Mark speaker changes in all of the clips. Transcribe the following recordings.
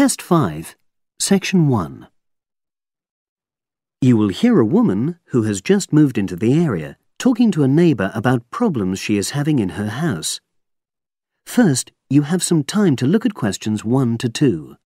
Speaker 1: Test 5, Section 1. You will hear a woman who has just moved into the area talking to a neighbour about problems she is having in her house. First, you have some time to look at questions 1 to 2.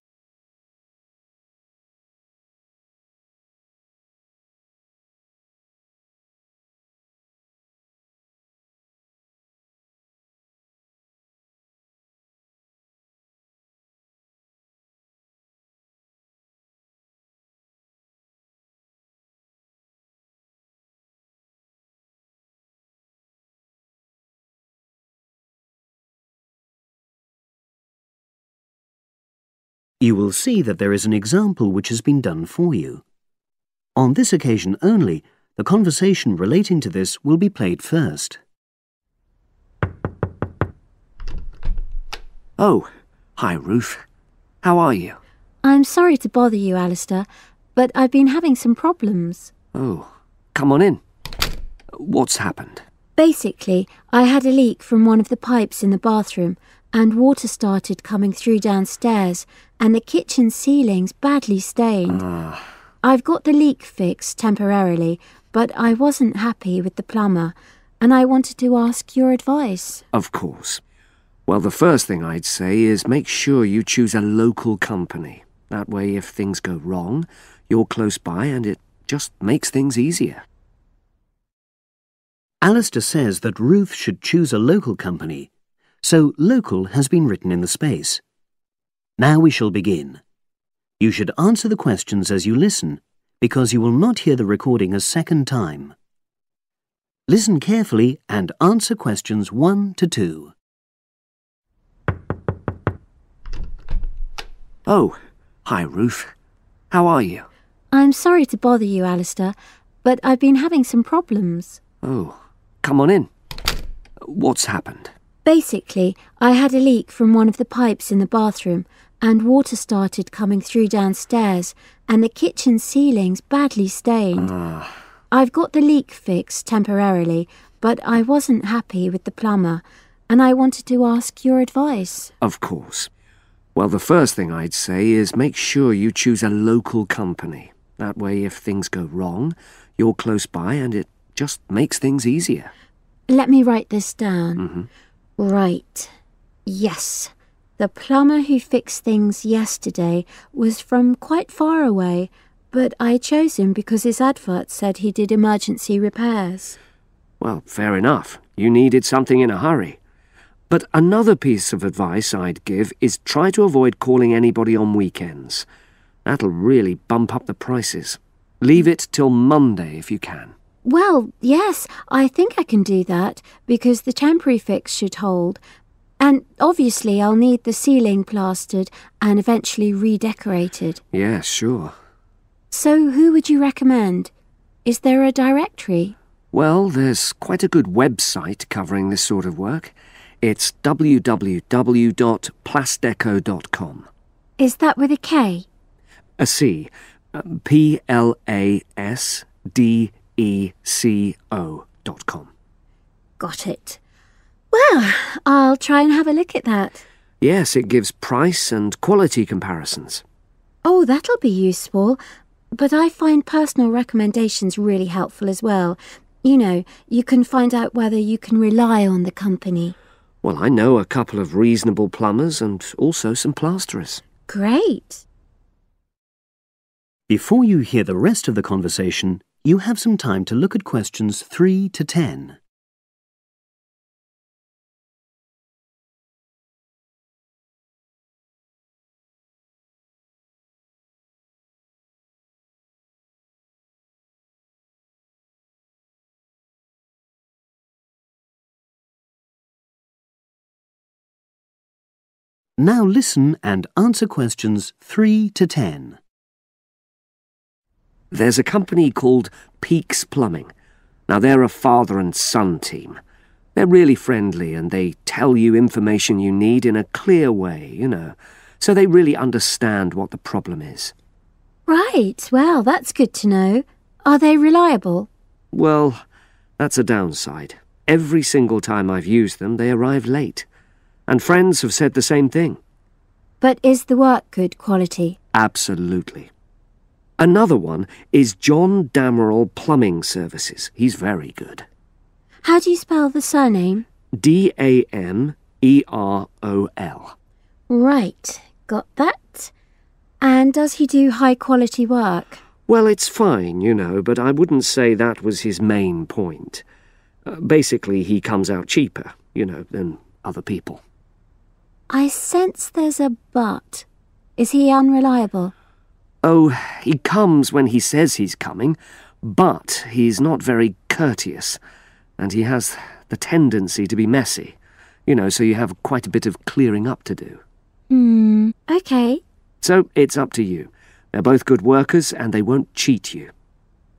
Speaker 1: You will see that there is an example which has been done for you. On this occasion only, the conversation relating to this will be played first.
Speaker 2: Oh, hi Ruth. How are you?
Speaker 3: I'm sorry to bother you, Alistair, but I've been having some problems.
Speaker 2: Oh, come on in. What's happened?
Speaker 3: Basically, I had a leak from one of the pipes in the bathroom, and water started coming through downstairs, and the kitchen ceiling's badly stained. I've got the leak fixed temporarily, but I wasn't happy with the plumber, and I wanted to ask your advice.
Speaker 2: Of course. Well, the first thing I'd say is make sure you choose a local company. That way, if things go wrong, you're close by and it just makes things easier.
Speaker 1: Alistair says that Ruth should choose a local company, so local has been written in the space. Now we shall begin. You should answer the questions as you listen, because you will not hear the recording a second time. Listen carefully and answer questions 1 to 2.
Speaker 2: Oh, hi Ruth. How are you?
Speaker 3: I'm sorry to bother you, Alistair, but I've been having some problems.
Speaker 2: Oh, come on in. What's happened?
Speaker 3: Basically, I had a leak from one of the pipes in the bathroom, and water started coming through downstairs, and the kitchen ceiling's badly stained. I've got the leak fixed temporarily, but I wasn't happy with the plumber, and I wanted to ask your advice.
Speaker 2: Of course. Well, the first thing I'd say is make sure you choose a local company. That way, if things go wrong, you're close by and it just makes things easier.
Speaker 3: Let me write this down. Right. Yes. The plumber who fixed things yesterday was from quite far away, but I chose him because his advert said he did emergency repairs.
Speaker 2: Well, fair enough. You needed something in a hurry. But another piece of advice I'd give is try to avoid calling anybody on weekends. That'll really bump up the prices. Leave it till Monday if you can.
Speaker 3: Well, yes, I think I can do that, because the temporary fix should hold. And obviously I'll need the ceiling plastered and eventually redecorated.
Speaker 2: Yeah, sure.
Speaker 3: So who would you recommend? Is there a directory?
Speaker 2: Well, there's quite a good website covering this sort of work. It's www.plasdeco.com.
Speaker 3: Is that with a K?
Speaker 2: A C. PLASDECO.com.
Speaker 3: Got it. Well, I'll try and have a look at that.
Speaker 2: Yes, it gives price and quality comparisons.
Speaker 3: Oh, that'll be useful. But I find personal recommendations really helpful as well. You know, you can find out whether you can rely on the company.
Speaker 2: Well, I know a couple of reasonable plumbers and also some plasterers.
Speaker 3: Great.
Speaker 1: Before you hear the rest of the conversation, you have some time to look at questions 3 to 10. Now listen and answer questions 3 to 10.
Speaker 2: There's a company called Peaks Plumbing. Now, they're a father and son team. They're really friendly and they tell you information you need in a clear way, you know, so they really understand what the problem is.
Speaker 3: Right, well, that's good to know. Are they reliable?
Speaker 2: Well, that's a downside. Every single time I've used them, they arrive late. And friends have said the same thing.
Speaker 3: But is the work good quality?
Speaker 2: Absolutely. Another one is John Damerel Plumbing Services. He's very good.
Speaker 3: How do you spell the surname?
Speaker 2: Damerol.
Speaker 3: Right, got that. And does he do high-quality work?
Speaker 2: Well, it's fine, you know, but I wouldn't say that was his main point. Basically, he comes out cheaper, you know, than other people.
Speaker 3: I sense there's a but. Is he unreliable?
Speaker 2: Oh, he comes when he says he's coming, but he's not very courteous, and he has the tendency to be messy, you know, so you have quite a bit of clearing up to do.
Speaker 3: Okay.
Speaker 2: So it's up to you. They're both good workers, and they won't cheat you.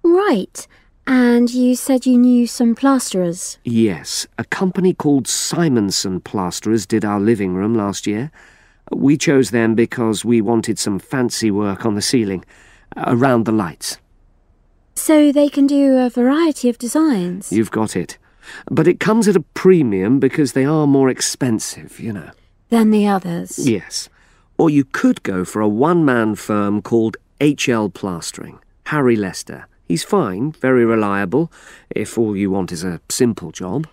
Speaker 3: Right. And you said you knew some plasterers?
Speaker 2: Yes, a company called Simonson Plasterers did our living room last year. We chose them because we wanted some fancy work on the ceiling, around the lights.
Speaker 3: So they can do a variety of designs?
Speaker 2: You've got it. But it comes at a premium because they are more expensive, you know.
Speaker 3: Than the others?
Speaker 2: Yes. Or you could go for a one-man firm called HL Plastering. Harry Lester. He's fine, very reliable, if all you want is a simple job.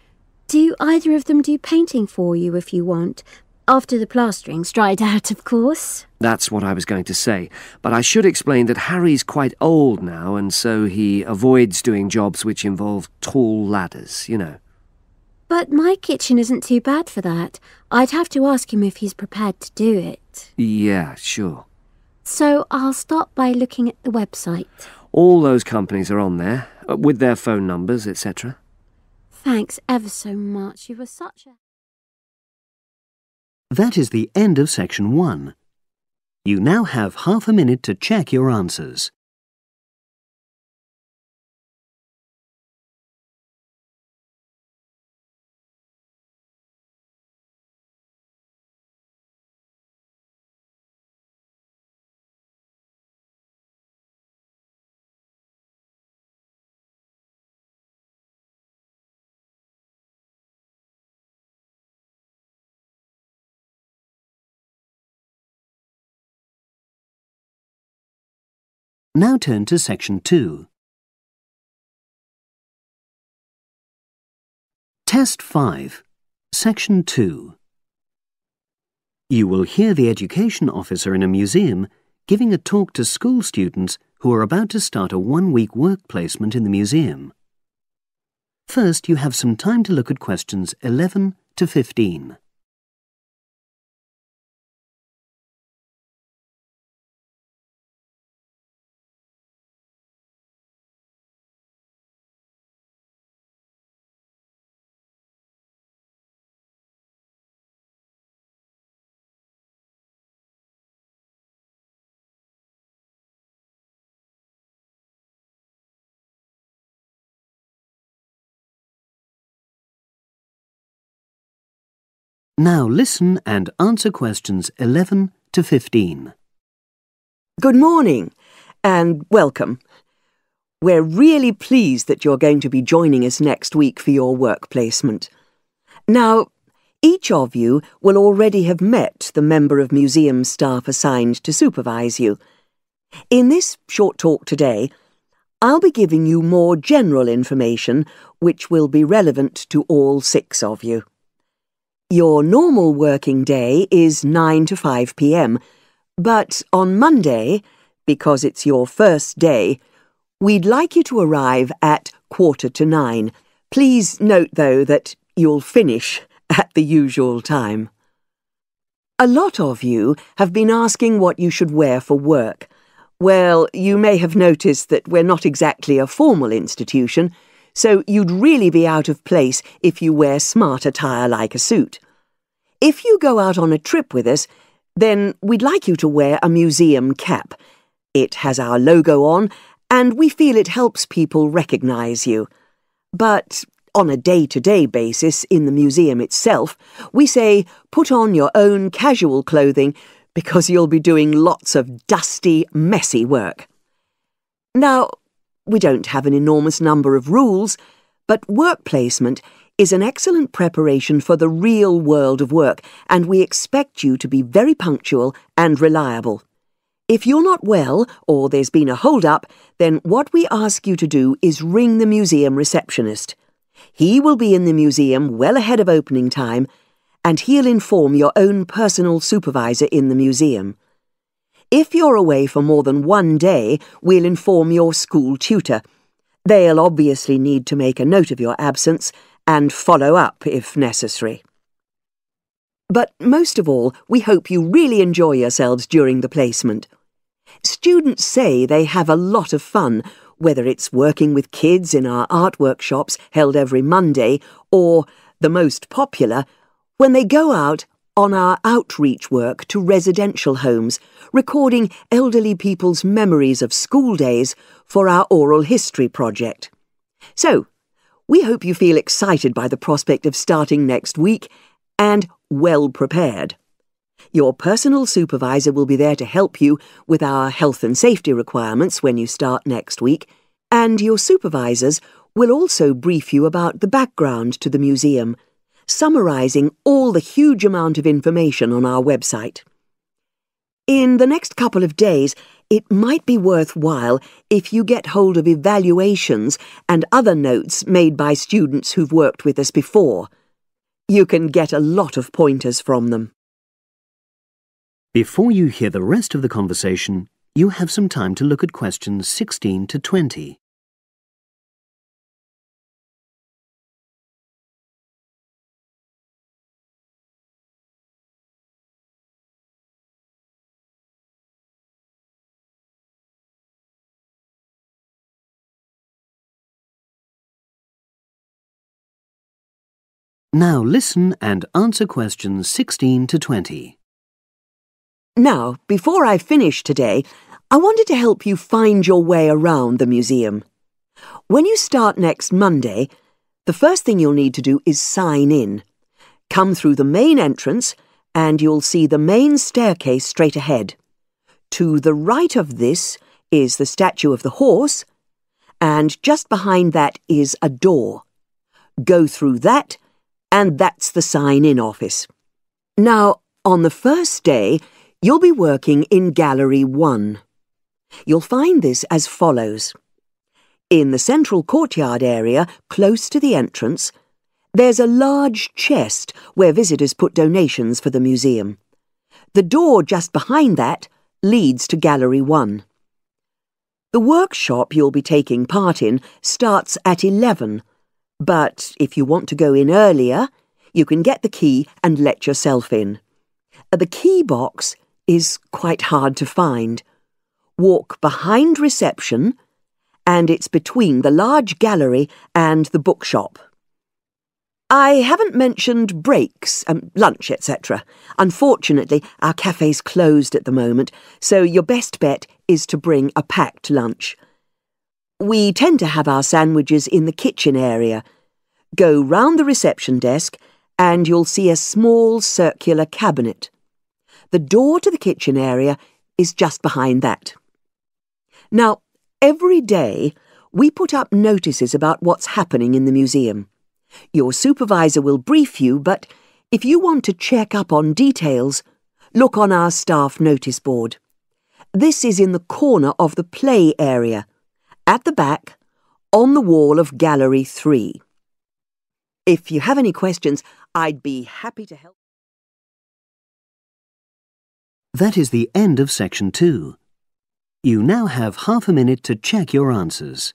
Speaker 3: Do either of them do painting for you if you want? After the plastering's dried out, of course.
Speaker 2: That's what I was going to say, but I should explain that Harry's quite old now, and so he avoids doing jobs which involve tall ladders, you know.
Speaker 3: But my kitchen isn't too bad for that. I'd have to ask him if he's prepared to do it.
Speaker 2: Yeah, sure.
Speaker 3: So I'll start by looking at the website.
Speaker 2: All those companies are on there, with their phone numbers, etc.
Speaker 3: Thanks ever so much. You were such a...
Speaker 1: That is the end of section 1. You now have half a minute to check your answers. Now turn to section 2. Test 5, section 2. You will hear the education officer in a museum giving a talk to school students who are about to start a one-week work placement in the museum. First, you have some time to look at questions 11 to 15. Now listen and answer questions 11 to 15.
Speaker 4: Good morning and welcome. We're really pleased that you're going to be joining us next week for your work placement. Now, each of you will already have met the member of museum staff assigned to supervise you. In this short talk today, I'll be giving you more general information which will be relevant to all 6 of you. Your normal working day is 9 to 5 p.m, but on Monday, because it's your first day, we'd like you to arrive at 8:45. Please note, though, that you'll finish at the usual time. A lot of you have been asking what you should wear for work. Well, you may have noticed that we're not exactly a formal institution, so you'd really be out of place if you wear smart attire like a suit. If you go out on a trip with us, then we'd like you to wear a museum cap. It has our logo on, and we feel it helps people recognise you. But on a day-to-day basis in the museum itself, we say put on your own casual clothing because you'll be doing lots of dusty, messy work. Now, we don't have an enormous number of rules, but work placement is an excellent preparation for the real world of work, and we expect you to be very punctual and reliable. If you're not well, or there's been a hold-up, then what we ask you to do is ring the museum receptionist. He will be in the museum well ahead of opening time, and he'll inform your own personal supervisor in the museum. If you're away for more than one day, we'll inform your school tutor. They'll obviously need to make a note of your absence and follow up if necessary. But most of all, we hope you really enjoy yourselves during the placement. Students say they have a lot of fun, whether it's working with kids in our art workshops held every Monday, or, the most popular, when they go out on our outreach work to residential homes, recording elderly people's memories of school days for our oral history project. So, we hope you feel excited by the prospect of starting next week and well prepared. Your personal supervisor will be there to help you with our health and safety requirements when you start next week, and your supervisors will also brief you about the background to the museum, summarising all the huge amount of information on our website. In the next couple of days, it might be worthwhile if you get hold of evaluations and other notes made by students who've worked with us before. You can get a lot of pointers from them.
Speaker 1: Before you hear the rest of the conversation, you have some time to look at questions 16 to 20. Now listen and answer questions 16 to 20.
Speaker 4: Now, before I finish today, I wanted to help you find your way around the museum. When you start next Monday, the first thing you'll need to do is sign in. Come through the main entrance and you'll see the main staircase straight ahead. To the right of this is the statue of the horse, and just behind that is a door. Go through that, and that's the sign-in office. Now, on the first day, you'll be working in Gallery 1. You'll find this as follows. In the central courtyard area, close to the entrance, there's a large chest where visitors put donations for the museum. The door just behind that leads to Gallery 1. The workshop you'll be taking part in starts at 11, but if you want to go in earlier, you can get the key and let yourself in. The key box is quite hard to find. Walk behind reception, and it's between the large gallery and the bookshop. I haven't mentioned breaks, lunch, etc. Unfortunately, our cafe's closed at the moment, so your best bet is to bring a packed lunch. We tend to have our sandwiches in the kitchen area. Go round the reception desk, and you'll see a small circular cabinet. The door to the kitchen area is just behind that. Now, every day, we put up notices about what's happening in the museum. Your supervisor will brief you, but if you want to check up on details, look on our staff notice board. This is in the corner of the play area, at the back, on the wall of Gallery 3. If you have any questions, I'd be happy to help.
Speaker 1: That is the end of Section 2. You now have half a minute to check your answers.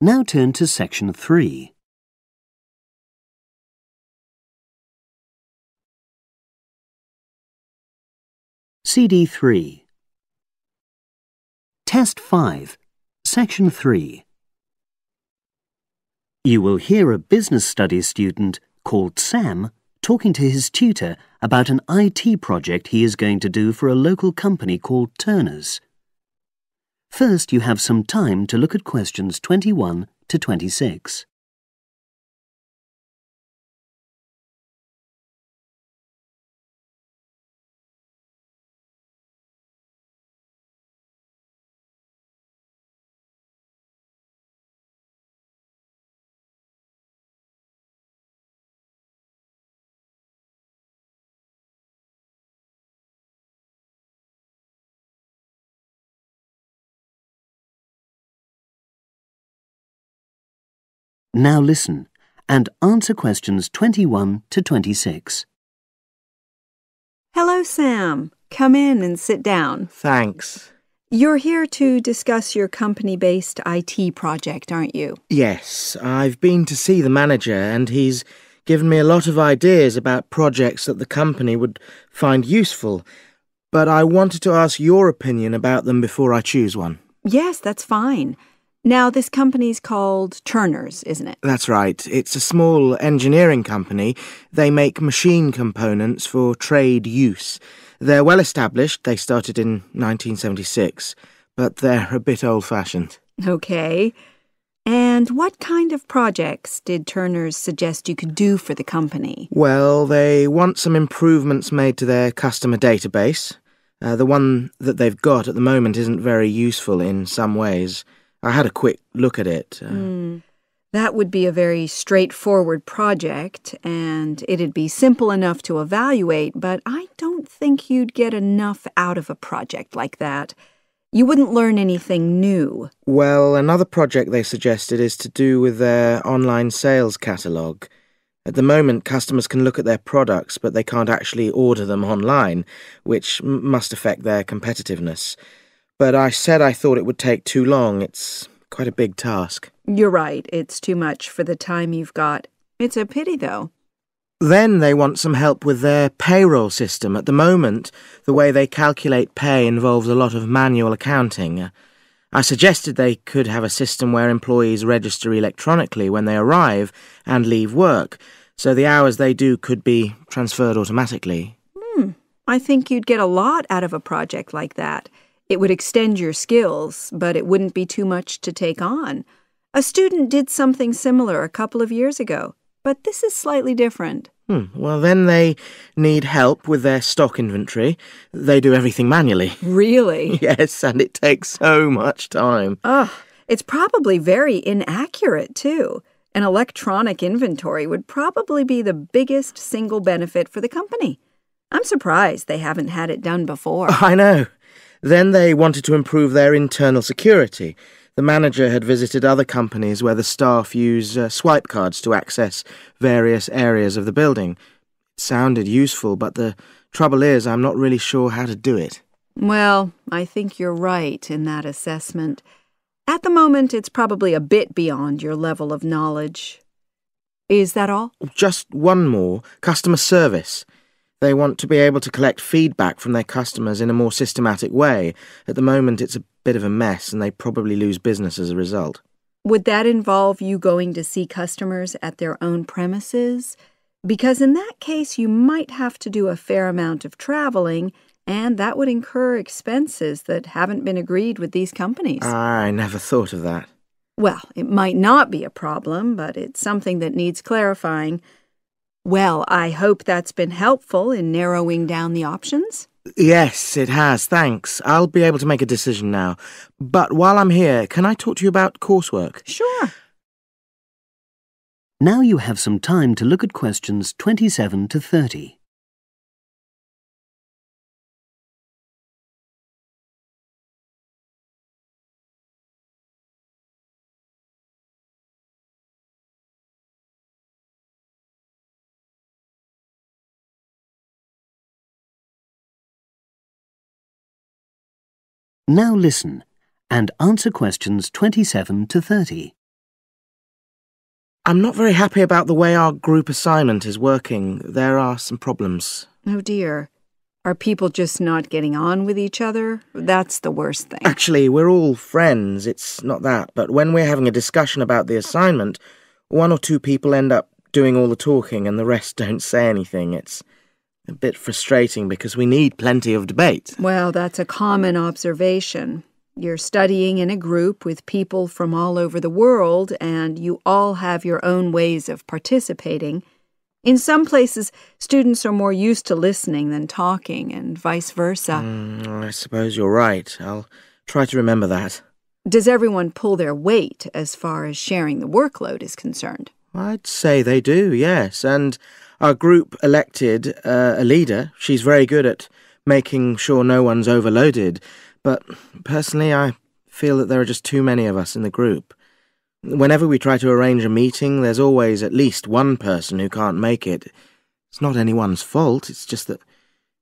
Speaker 1: Now turn to Section 3. CD 3. Test 5, Section 3. You will hear a business studies student called Sam talking to his tutor about an IT project he is going to do for a local company called Turner's. First, you have some time to look at questions 21 to 26. Now listen and answer questions 21 to 26.
Speaker 5: Hello, Sam. Come in and sit down.
Speaker 6: Thanks.
Speaker 5: You're here to discuss your company-based IT project, aren't you?
Speaker 6: Yes, I've been to see the manager and he's given me a lot of ideas about projects that the company would find useful, but I wanted to ask your opinion about them before I choose one.
Speaker 5: Yes, that's fine. Now, this company's called Turner's, isn't it?
Speaker 6: That's right. It's a small engineering company. They make machine components for trade use. They're well established. They started in 1976, but they're a bit old-fashioned.
Speaker 5: Okay. And what kind of projects did Turner's suggest you could do for the company?
Speaker 6: Well, they want some improvements made to their customer database. The one that they've got at the moment isn't very useful in some ways. I had a quick look at it.
Speaker 5: That would be a very straightforward project, and it'd be simple enough to evaluate, but I don't think you'd get enough out of a project like that. You wouldn't learn anything new.
Speaker 6: Well, another project they suggested is to do with their online sales catalogue. At the moment, customers can look at their products, but they can't actually order them online, which must affect their competitiveness. But I said I thought it would take too long. It's quite a big task.
Speaker 5: You're right. It's too much for the time you've got. It's a pity, though.
Speaker 6: Then they want some help with their payroll system. At the moment, the way they calculate pay involves a lot of manual accounting. I suggested they could have a system where employees register electronically when they arrive and leave work, so the hours they do could be transferred automatically.
Speaker 5: I think you'd get a lot out of a project like that. It would extend your skills, but it wouldn't be too much to take on. A student did something similar a couple of years ago, but this is slightly different.
Speaker 6: Well, then they need help with their stock inventory. They do everything manually.
Speaker 5: Really?
Speaker 6: Yes, and it takes so much time.
Speaker 5: It's probably very inaccurate, too. An electronic inventory would probably be the biggest single benefit for the company. I'm surprised they haven't had it done before.
Speaker 6: I know. Then they wanted to improve their internal security. The manager had visited other companies where the staff use swipe cards to access various areas of the building. It sounded useful, but the trouble is I'm not really sure how to do it.
Speaker 5: Well, I think you're right in that assessment. At the moment, it's probably a bit beyond your level of knowledge. Is that all?
Speaker 6: Just one more. Customer service. They want to be able to collect feedback from their customers in a more systematic way. At the moment, it's a bit of a mess, and they probably lose business as a result.
Speaker 5: Would that involve you going to see customers at their own premises? Because in that case, you might have to do a fair amount of traveling, and that would incur expenses that haven't been agreed with these companies.
Speaker 6: I never thought of that.
Speaker 5: Well, it might not be a problem, but it's something that needs clarifying. Well, I hope that's been helpful in narrowing down the options.
Speaker 6: Yes, it has, thanks. I'll be able to make a decision now. But while I'm here, can I talk to you about coursework?
Speaker 5: Sure.
Speaker 1: Now you have some time to look at questions 27 to 30. Now listen and answer questions 27 to 30.
Speaker 6: I'm not very happy about the way our group assignment is working. There are some problems.
Speaker 5: Oh dear. Are people just not getting on with each other? That's the worst thing.
Speaker 6: Actually, we're all friends. It's not that. But when we're having a discussion about the assignment, one or two people end up doing all the talking and the rest don't say anything. It's a bit frustrating because we need plenty of debate.
Speaker 5: Well, that's a common observation. You're studying in a group with people from all over the world, and you all have your own ways of participating. In some places, students are more used to listening than talking, and vice versa.
Speaker 6: I suppose you're right. I'll try to remember that.
Speaker 5: Does everyone pull their weight as far as sharing the workload is concerned?
Speaker 6: I'd say they do, yes. And our group elected a leader. She's very good at making sure no one's overloaded. But personally, I feel that there are just too many of us in the group. Whenever we try to arrange a meeting, there's always at least one person who can't make it. It's not anyone's fault, it's just that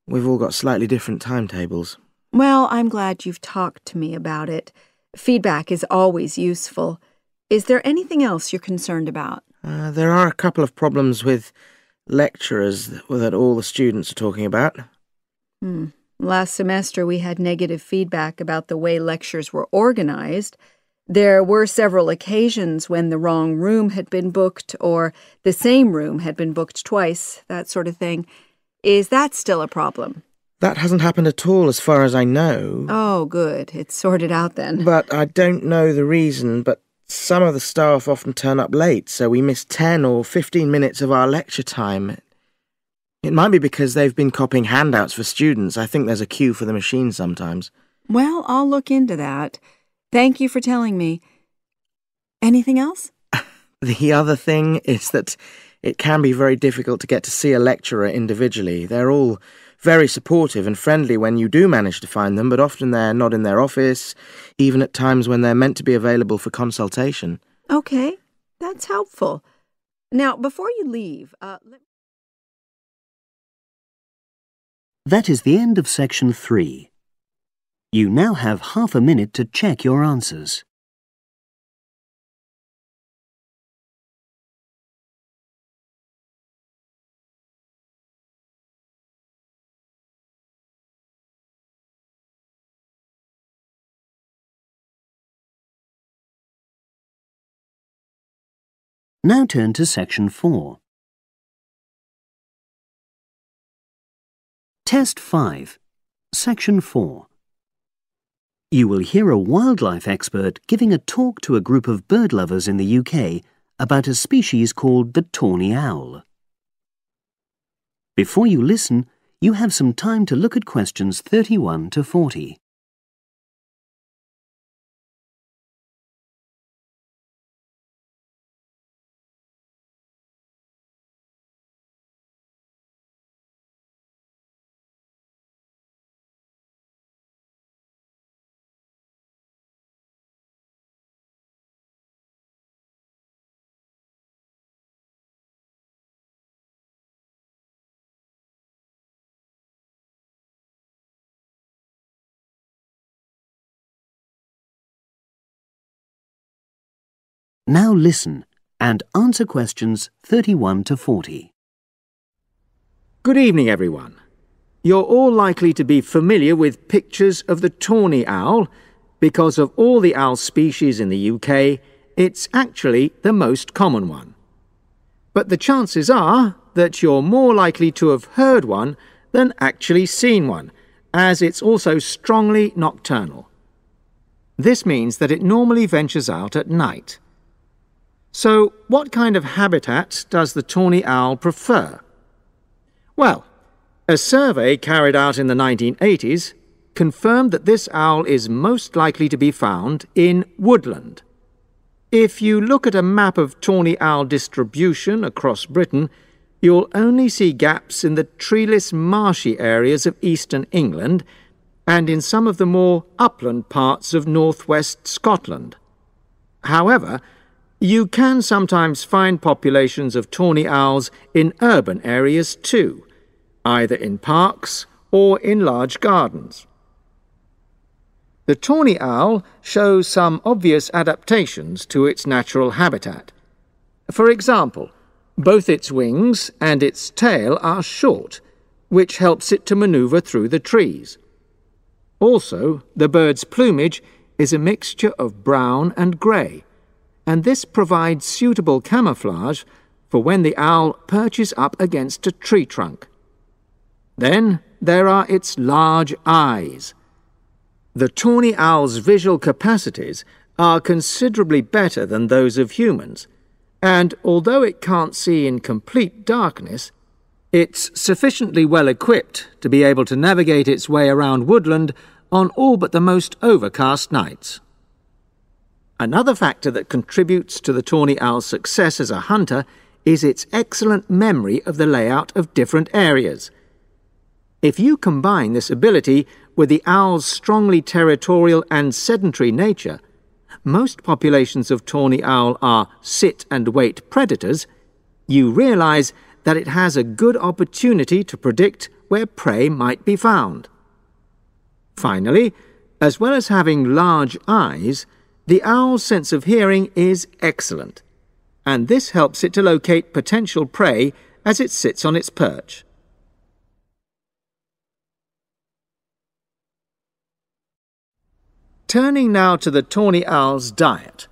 Speaker 6: we've all got slightly different timetables.
Speaker 5: Well, I'm glad you've talked to me about it. Feedback is always useful. Is there anything else you're concerned about?
Speaker 6: There are a couple of problems with lecturers that all the students are talking about.
Speaker 5: Last semester, we had negative feedback about the way lectures were organized. There were several occasions when the wrong room had been booked or the same room had been booked twice, that sort of thing. Is that still a problem?
Speaker 6: That hasn't happened at all as far as I know.
Speaker 5: Oh, good. It's sorted out then.
Speaker 6: But I don't know the reason, but some of the staff often turn up late, so we miss 10 or 15 minutes of our lecture time. It might be because they've been copying handouts for students. I think there's a queue for the machine sometimes.
Speaker 5: Well, I'll look into that. Thank you for telling me. Anything else?
Speaker 6: The other thing is that it can be very difficult to get to see a lecturer individually. They're all very supportive and friendly when you do manage to find them, but often they're not in their office, even at times when they're meant to be available for consultation.
Speaker 5: Okay, that's helpful. Now, before you leave,
Speaker 1: That is the end of section 3. You now have half a minute to check your answers. Now turn to section 4. Test 5, Section 4. You will hear a wildlife expert giving a talk to a group of bird lovers in the UK about a species called the tawny owl. Before you listen, you have some time to look at questions 31 to 40. Now listen and answer questions 31 to 40.
Speaker 7: Good evening, everyone. You're all likely to be familiar with pictures of the tawny owl. Because of all the owl species in the UK, it's actually the most common one. But the chances are that you're more likely to have heard one than actually seen one, as it's also strongly nocturnal. This means that it normally ventures out at night. So, what kind of habitat does the tawny owl prefer? Well, a survey carried out in the 1980s confirmed that this owl is most likely to be found in woodland. If you look at a map of tawny owl distribution across Britain, you'll only see gaps in the treeless marshy areas of eastern England and in some of the more upland parts of northwest Scotland. However, you can sometimes find populations of tawny owls in urban areas too, either in parks or in large gardens. The tawny owl shows some obvious adaptations to its natural habitat. For example, both its wings and its tail are short, which helps it to maneuver through the trees. Also, the bird's plumage is a mixture of brown and grey, and this provides suitable camouflage for when the owl perches up against a tree trunk. Then there are its large eyes. The tawny owl's visual capacities are considerably better than those of humans, and although it can't see in complete darkness, it's sufficiently well equipped to be able to navigate its way around woodland on all but the most overcast nights. Another factor that contributes to the tawny owl's success as a hunter is its excellent memory of the layout of different areas. If you combine this ability with the owl's strongly territorial and sedentary nature, most populations of tawny owl are sit-and-wait predators, you realize that it has a good opportunity to predict where prey might be found. Finally, as well as having large eyes, the owl's sense of hearing is excellent, and this helps it to locate potential prey as it sits on its perch. Turning now to the tawny owl's diet.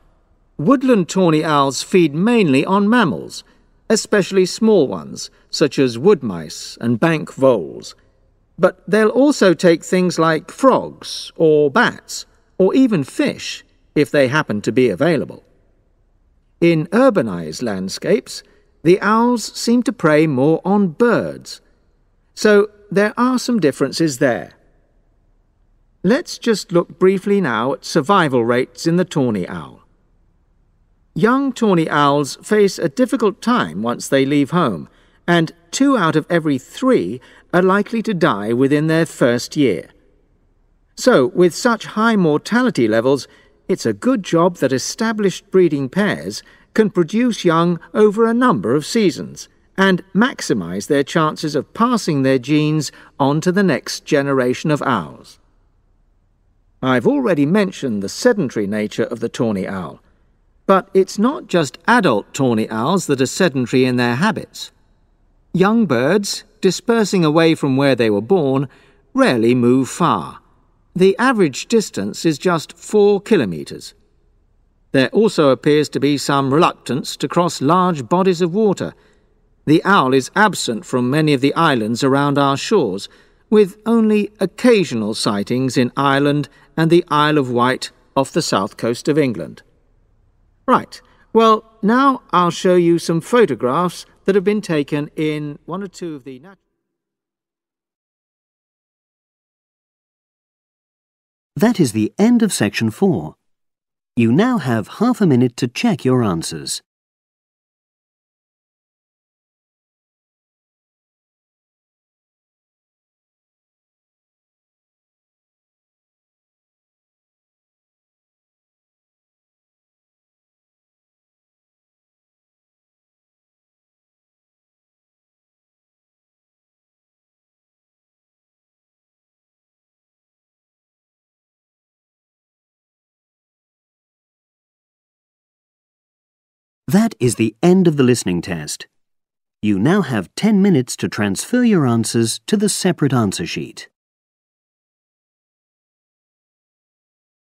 Speaker 7: Woodland tawny owls feed mainly on mammals, especially small ones, such as wood mice and bank voles. But they'll also take things like frogs or bats, or even fish, if they happen to be available. In urbanized landscapes, the owls seem to prey more on birds, so there are some differences there. Let's just look briefly now at survival rates in the tawny owl. Young tawny owls face a difficult time once they leave home, and 2 out of every 3 are likely to die within their first year. So, with such high mortality levels, it's a good job that established breeding pairs can produce young over a number of seasons and maximize their chances of passing their genes on to the next generation of owls. I've already mentioned the sedentary nature of the tawny owl, but it's not just adult tawny owls that are sedentary in their habits. Young birds, dispersing away from where they were born, rarely move far. The average distance is just 4 kilometres. There also appears to be some reluctance to cross large bodies of water. The owl is absent from many of the islands around our shores, with only occasional sightings in Ireland and the Isle of Wight off the south coast of England. Right, well, now I'll show you some photographs that have been taken in one or two of the...
Speaker 1: That is the end of section 4. You now have half a minute to check your answers. That is the end of the listening test. You now have 10 minutes to transfer your answers to the separate answer sheet.